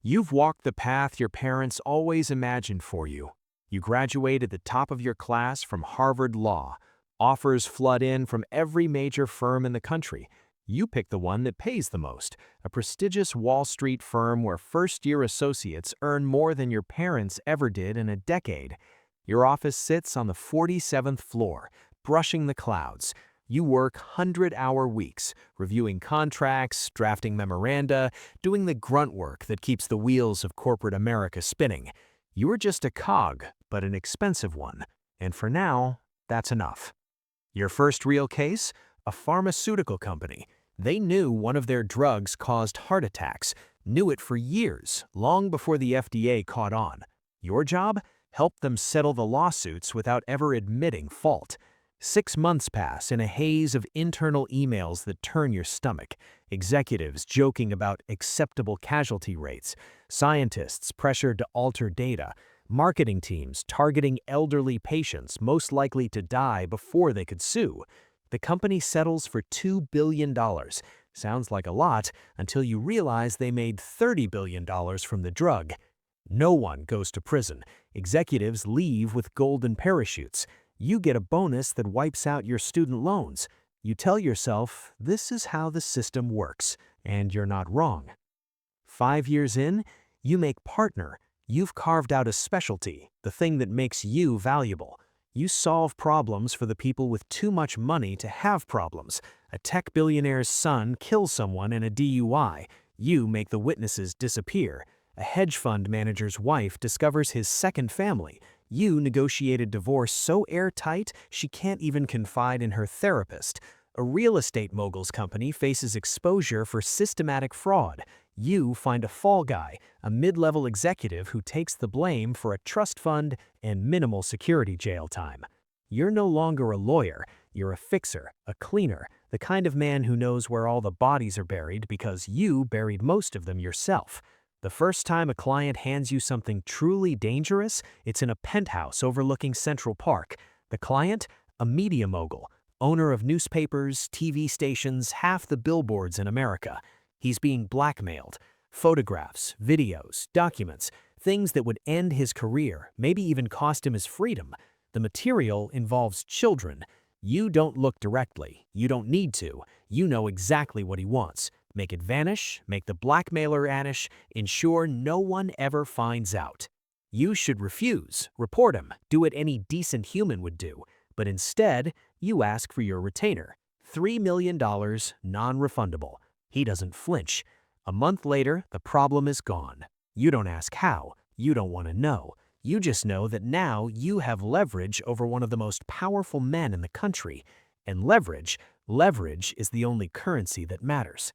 You've walked the path your parents always imagined for you. You graduate at the top of your class from Harvard Law. Offers flood in from every major firm in the country. You pick the one that pays the most, a prestigious Wall Street firm where first-year associates earn more than your parents ever did in a decade. Your office sits on the 47th floor, brushing the clouds. You work 100-hour weeks, reviewing contracts, drafting memoranda, doing the grunt work that keeps the wheels of corporate America spinning. You are just a cog, but an expensive one. And for now, that's enough. Your first real case? A pharmaceutical company. They knew one of their drugs caused heart attacks, knew it for years, long before the FDA caught on. Your job? Help them settle the lawsuits without ever admitting fault. 6 months pass in a haze of internal emails that turn your stomach. Executives joking about acceptable casualty rates. Scientists pressured to alter data. Marketing teams targeting elderly patients most likely to die before they could sue. The company settles for $2 billion. Sounds like a lot until you realize they made $30 billion from the drug. No one goes to prison. Executives leave with golden parachutes. You get a bonus that wipes out your student loans. You tell yourself, this is how the system works, and you're not wrong. 5 years in, you make partner. You've carved out a specialty, the thing that makes you valuable. You solve problems for the people with too much money to have problems. A tech billionaire's son kills someone in a DUI. You make the witnesses disappear. A hedge fund manager's wife discovers his second family. You negotiate a divorce so airtight she can't even confide in her therapist. A real estate mogul's company faces exposure for systematic fraud. You find a fall guy, a mid-level executive who takes the blame for a trust fund and minimal security jail time. You're no longer a lawyer, you're a fixer, a cleaner, the kind of man who knows where all the bodies are buried because you buried most of them yourself. The first time a client hands you something truly dangerous, it's in a penthouse overlooking Central Park. The client? A media mogul, owner of newspapers, TV stations, half the billboards in America. He's being blackmailed. Photographs, videos, documents, things that would end his career, maybe even cost him his freedom. The material involves children. You don't look directly. You don't need to. You know exactly what he wants. Make it vanish, make the blackmailer vanish, ensure no one ever finds out. You should refuse, report him, do what any decent human would do. But instead, you ask for your retainer. $3 million, non-refundable. He doesn't flinch. A month later, the problem is gone. You don't ask how. You don't want to know. You just know that now you have leverage over one of the most powerful men in the country. And leverage is the only currency that matters.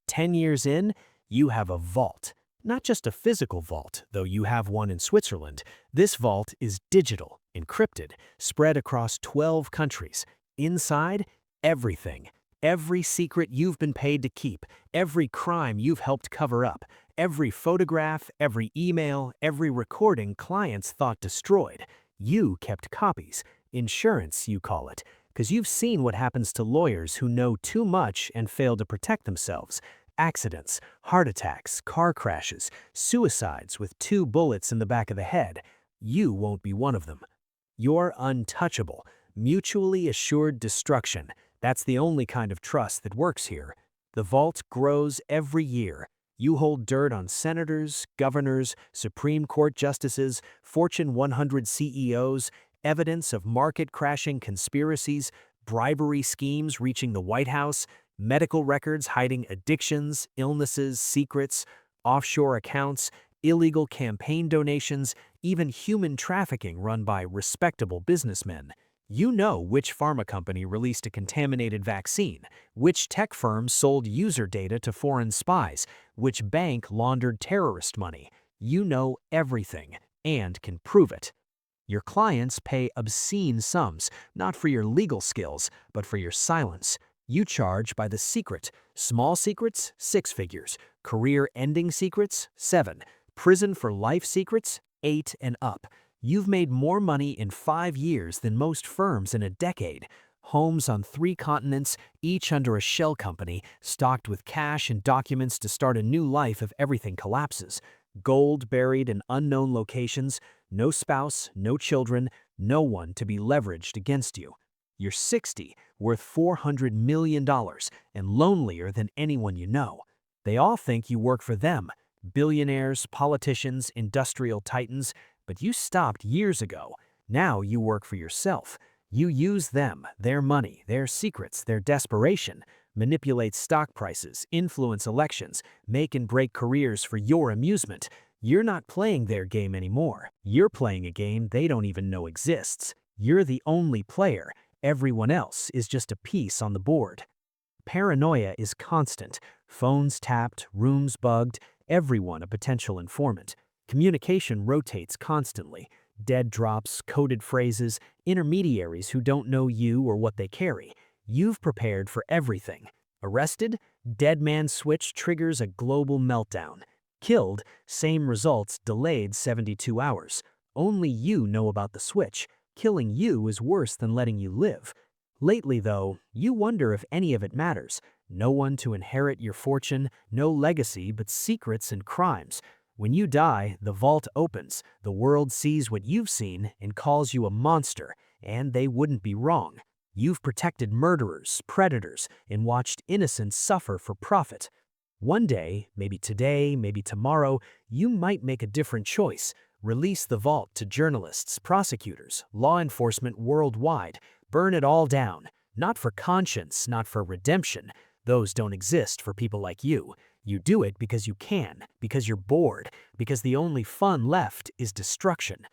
10 years in, you have a vault. Not just a physical vault, though you have one in Switzerland. This vault is digital, encrypted, spread across 12 countries. Inside, everything. Every secret you've been paid to keep, every crime you've helped cover up, every photograph, every email, every recording clients thought destroyed. You kept copies. Insurance, you call it. Because you've seen what happens to lawyers who know too much and fail to protect themselves. Accidents, heart attacks, car crashes, suicides with 2 bullets in the back of the head. You won't be one of them. You're untouchable, mutually assured destruction. That's the only kind of trust that works here. The vault grows every year. You hold dirt on senators, governors, Supreme Court justices, Fortune 100 CEOs, evidence of market-crashing conspiracies, bribery schemes reaching the White House, medical records hiding addictions, illnesses, secrets, offshore accounts, illegal campaign donations, even human trafficking run by respectable businessmen. You know which pharma company released a contaminated vaccine, which tech firm sold user data to foreign spies, which bank laundered terrorist money. You know everything and can prove it. Your clients pay obscene sums, not for your legal skills, but for your silence. You charge by the secret. Small secrets, 6 figures. Career-ending secrets, 7. Prison for life secrets, 8 and up. You've made more money in 5 years than most firms in a decade. Homes on 3 continents, each under a shell company, stocked with cash and documents to start a new life if everything collapses. Gold buried in unknown locations, no spouse, no children, no one to be leveraged against you. You're 60, worth $400 million, and lonelier than anyone you know. They all think you work for them, billionaires, politicians, industrial titans, but you stopped years ago. Now you work for yourself. You use them, their money, their secrets, their desperation, manipulate stock prices, influence elections, make and break careers for your amusement. You're not playing their game anymore. You're playing a game they don't even know exists. You're the only player. Everyone else is just a piece on the board. Paranoia is constant. Phones tapped, rooms bugged, everyone a potential informant. Communication rotates constantly. Dead drops, coded phrases, intermediaries who don't know you or what they carry. You've prepared for everything. Arrested? Dead man switch triggers a global meltdown. Killed? Same results delayed 72 hours. Only you know about the switch. Killing you is worse than letting you live. Lately, though, you wonder if any of it matters. No one to inherit your fortune, no legacy but secrets and crimes. When you die, the vault opens, the world sees what you've seen and calls you a monster, and they wouldn't be wrong. You've protected murderers, predators, and watched innocents suffer for profit. One day, maybe today, maybe tomorrow, you might make a different choice. Release the vault to journalists, prosecutors, law enforcement worldwide. Burn it all down. Not for conscience, not for redemption. Those don't exist for people like you. You do it because you can, because you're bored, because the only fun left is destruction.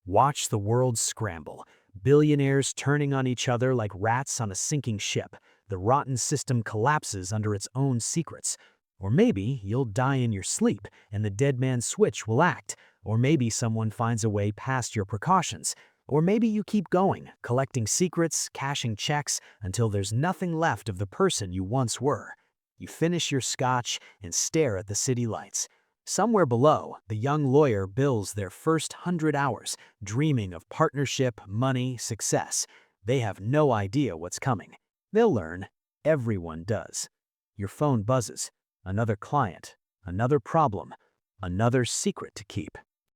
Watch the world scramble. Billionaires turning on each other like rats on a sinking ship. The rotten system collapses under its own secrets. Or maybe you'll die in your sleep and the dead man's switch will act. Or maybe someone finds a way past your precautions. Or maybe you keep going, collecting secrets, cashing checks, until there's nothing left of the person you once were. You finish your scotch and stare at the city lights. Somewhere below, the young lawyer bills their first 100 hours, dreaming of partnership, money, success. They have no idea what's coming. They'll learn. Everyone does. Your phone buzzes. Another client. Another problem. Another secret to keep.